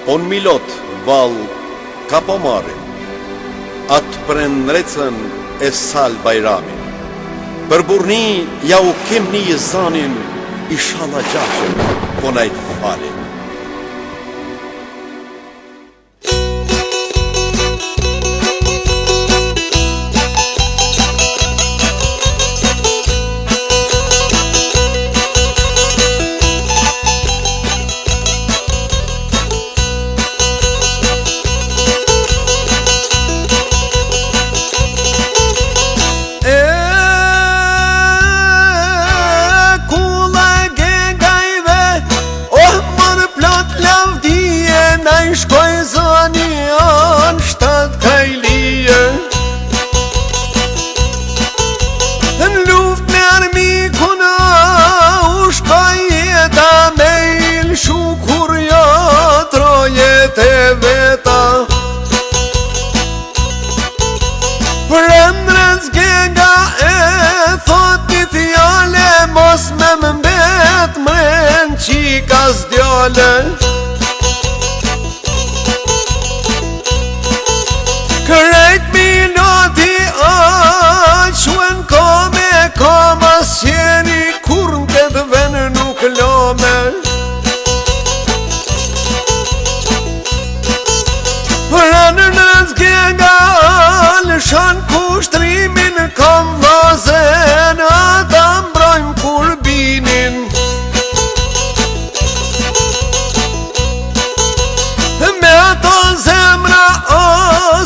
Po në milot, val, ka po marim atë prendrecën e sal Bajramin. Për burni, ja u kem një zanin, ishala gjashën, po najt falin. Shkoj zani anë shtat kajlije, në luft me armikuna u shkoj jeta me ilshu kur jo trojet e veta. Prendrës gega e thot një fjale, mos me mbet mren qika s'djale. Krejt minoti aquen kome sjeni kur në këtë ven nuk lome. Pranë në zgjega lëshon kushtrimin, kom vazen ata mbrojmë kur binin. Me ato zemra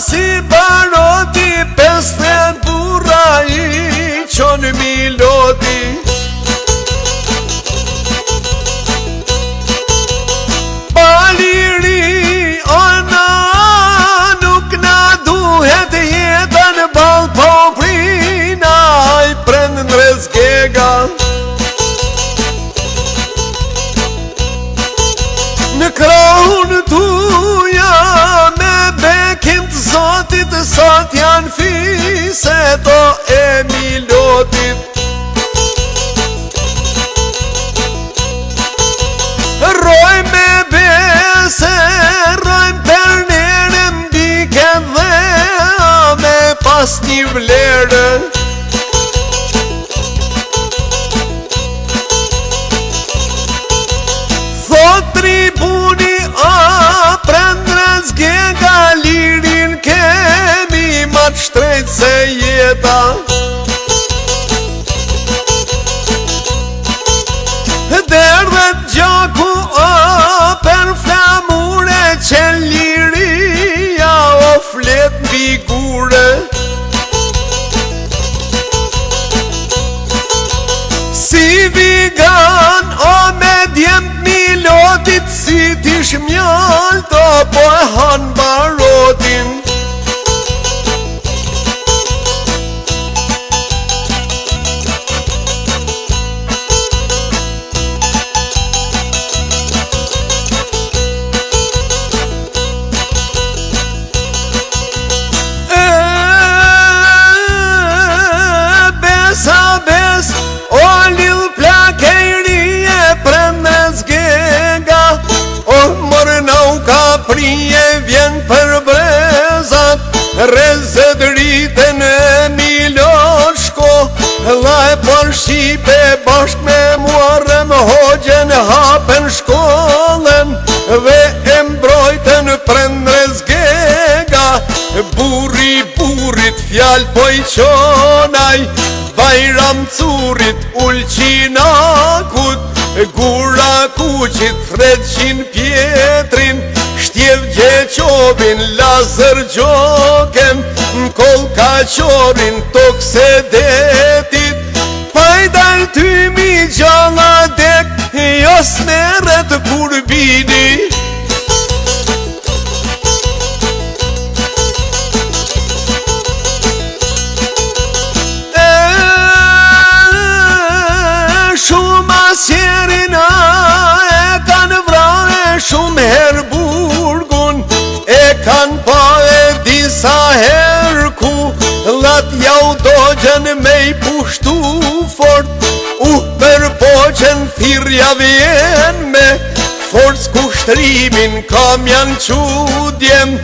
si baroti, 50 burra i qonë miloti. Paliri ona nuk na duhet jetën bal po prina i prendrës gega. Në krahun tuja me bekim të zotit, sot janë fiset o e milotit. Roj me bese, rojmë për nere, mbike dhe me pas një vlerë. Thot tribuni prendrës gega, lirin kemi ma të shtrejt se jeta. Derdhet gjaku për flamure, që liria o flet mbi gure. Si vigan o me djemt milotit, si t'ish mjalt o po e han barotin. Besa bes o lil plakejri e prendrës gega, ka prije vjen për brezat, rezet rritën e miloshko, la e për shqipe bashk me muarem hoxhen hapen shkollen, dhe e mbrojtën prendrës gega. Burri burit fjal po i qonaj, Bajram curit ulqinakut, gura kuqit threqin pjetrin, shtjev gjeqobin lazër gjoken, n'kol kaqorin tokse detit. Pajdar tymi gjalla dek, jos meret kur bini. Sjerina e kanë vrane shumë her burgun, e kanë pa e disa her ku lat jau dogjen me i pushtu fort, për poqen thirja vjen me forc kusht shtrimin kam janë qudjem,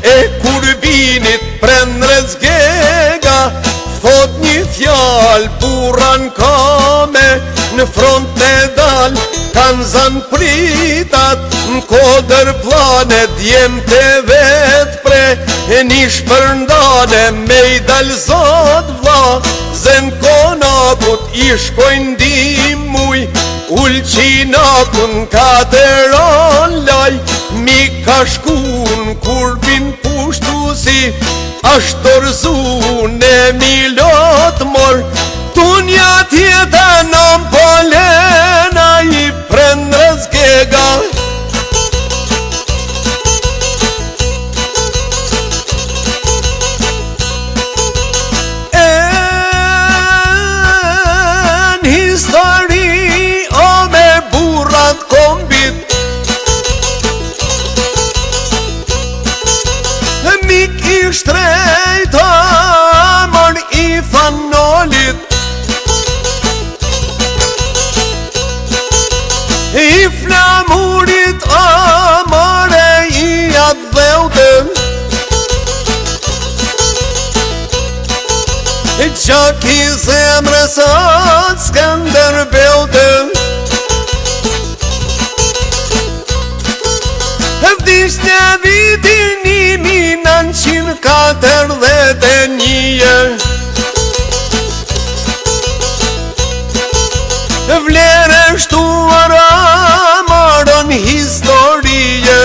e kur vinit prendrës gega, thot një fjal buran kame, në front në dal kanë zan pritat, në kodër plane djem të vet pre, e një shpërndane me i dal zot vla, zen konakut i shkojnë dimuj, ulqinakun kateron laj, mi ka shkun kur bin pushtu si, ashtor zune milot mor, tunja tjeta nëm polena i prendrës gega. Shtrejta mër i fanolit, i flamurit amare i atë dheute, gjak i zemrës atë Skënder beute, vdisht një vitin 1941, vlerë shtuara marën historie,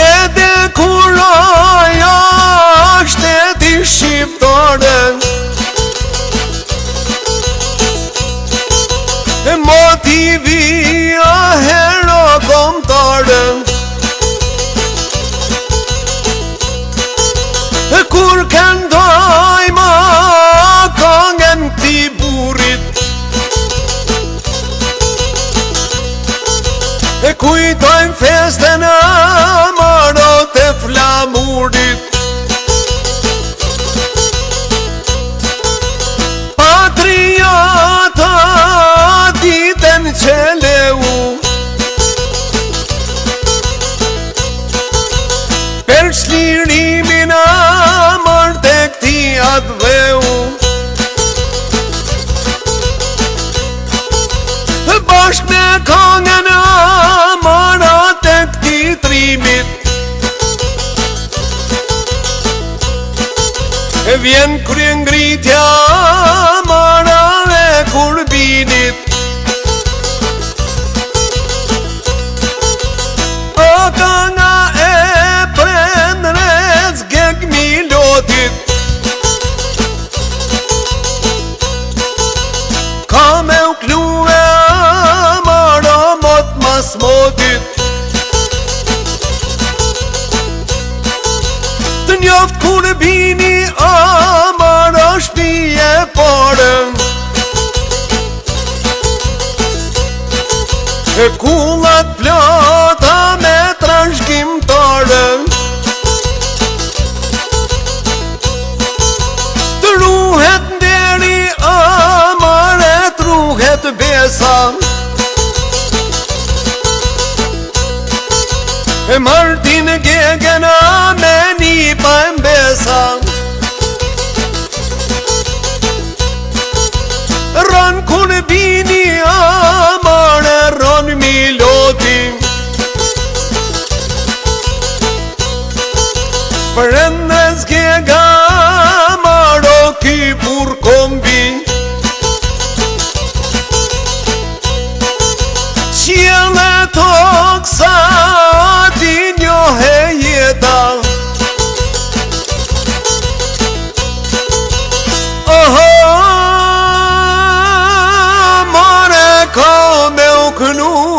edhe kur aja shteti shqiptare, motivia hero komtare, kur këndoj ma këngën këti burit, kujtojmë festën e marot e flamurit, patriota ditën që leu, për shlirimin amar të këti atë dheu, bashk me këngën amarat të këti trimit, vjen krye ngritja amarave kur binit, o kënga e prendrës geg milotit, ka me u kluve amara mot mas motit, të njoft kur bini amara shpije pare, e kullat plata me trashgjimtare, të ruhet nderi amare, të ruhet besa, e Martin gegena me nipa e mbesa, ron kur bini amare, ron miloti, prendrës gega amaro ki pur kombi, qjele toksa ti njohe jeta, ka me u kënu